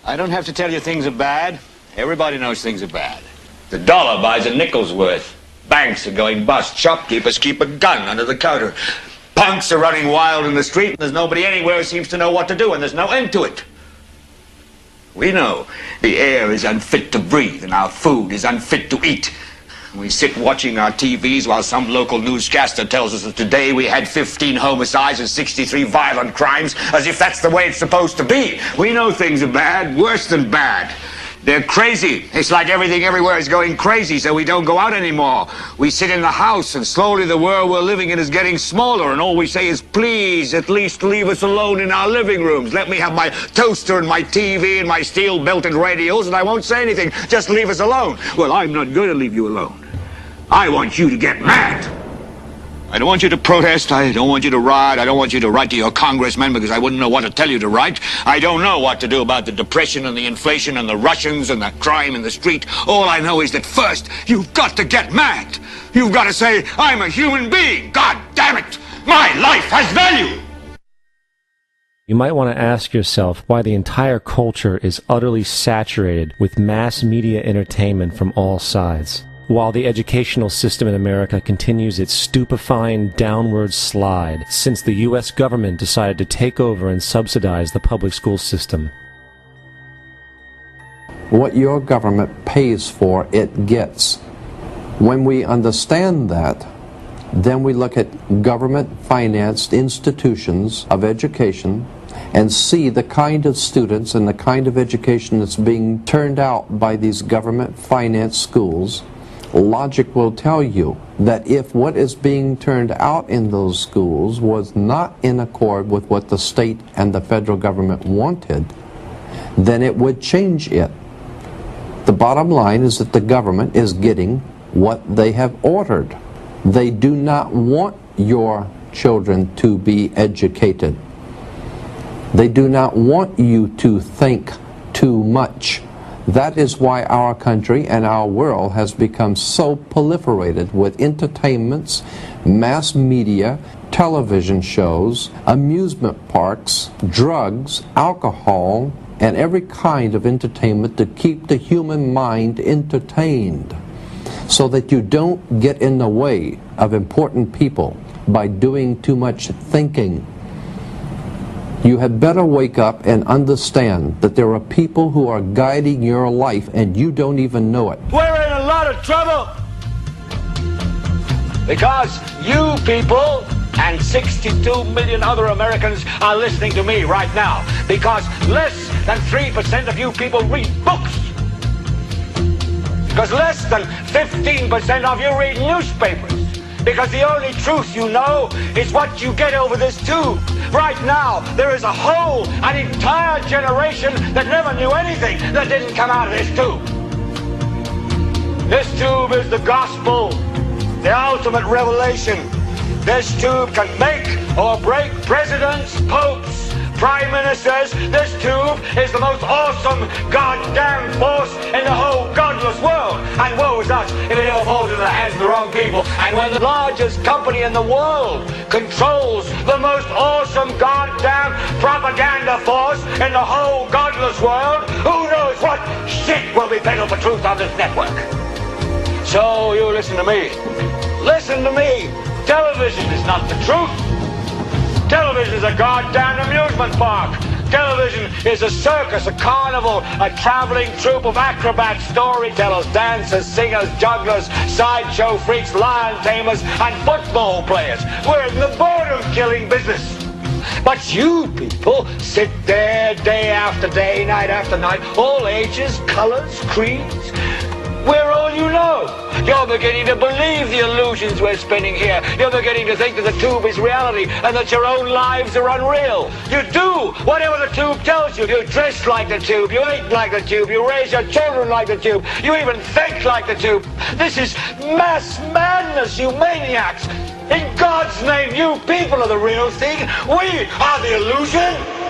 I don't have to tell you things are bad. Everybody knows things are bad. The dollar buys a nickel's worth. Banks are going bust. Shopkeepers keep a gun under the counter. Punks are running wild in the street, and there's nobody anywhere who seems to know what to do, and there's no end to it. We know the air is unfit to breathe, and our food is unfit to eat. We sit watching our TVs while some local newscaster tells us that today we had 15 homicides and 63 violent crimes, as if that's the way it's supposed to be. We know things are bad, worse than bad. They're crazy. It's like everything everywhere is going crazy, so we don't go out anymore. We sit in the house, and slowly the world we're living in is getting smaller, and all we say is, please, at least leave us alone in our living rooms. Let me have my toaster and my TV and my steel-belted radios, and I won't say anything. Just leave us alone. Well, I'm not going to leave you alone. I want you to get mad. I don't want you to protest. I don't want you to riot. I don't want you to write to your congressman because I wouldn't know what to tell you to write. I don't know what to do about the depression and the inflation and the Russians and the crime in the street. All I know is that first, you've got to get mad. You've got to say, I'm a human being. God damn it. My life has value. You might want to ask yourself why the entire culture is utterly saturated with mass media entertainment from all sides, while the educational system in America continues its stupefying downward slide since the U.S. government decided to take over and subsidize the public school system. What your government pays for, it gets. When we understand that, then we look at government-financed institutions of education and see the kind of students and the kind of education that's being turned out by these government-financed schools. Logic will tell you that if what is being turned out in those schools was not in accord with what the state and the federal government wanted, then it would change it. The bottom line is that the government is getting what they have ordered. They do not want your children to be educated. They do not want you to think too much. That is why our country and our world has become so proliferated with entertainments, mass media, television shows, amusement parks, drugs, alcohol, and every kind of entertainment to keep the human mind entertained, so that you don't get in the way of important people by doing too much thinking. You had better wake up and understand that there are people who are guiding your life and you don't even know it. We're in a lot of trouble because you people and 62 million other Americans are listening to me right now, because less than 3% of you people read books, because less than 15% of you read newspapers, because the only truth you know is what you get over this tube. Right now, there is an entire generation that never knew anything that didn't come out of this tube. This tube is the gospel, the ultimate revelation. This tube can make or break presidents, popes, prime ministers. This tube is the most awesome goddamn force in the whole godless world. And woe is us if it ever falls into the hands of the wrong people. And when the largest company in the world controls the most awesome goddamn propaganda force in the whole godless world, who knows what shit will be peddled for truth on this network. So you listen to me. Listen to me. Television is not the truth. Television is a goddamn amusement park. Television is a circus, a carnival, a traveling troupe of acrobats, storytellers, dancers, singers, jugglers, sideshow freaks, lion tamers, and football players. We're in the boredom-killing business. But you people sit there day after day, night after night, all ages, colors, creeds. We're all you know. You're beginning to believe the illusions we're spinning here. You're beginning to think that the tube is reality and that your own lives are unreal. You do whatever the tube tells you. You dress like the tube. You eat like the tube. You raise your children like the tube. You even think like the tube. This is mass madness, you maniacs. In God's name, you people are the real thing. We are the illusion.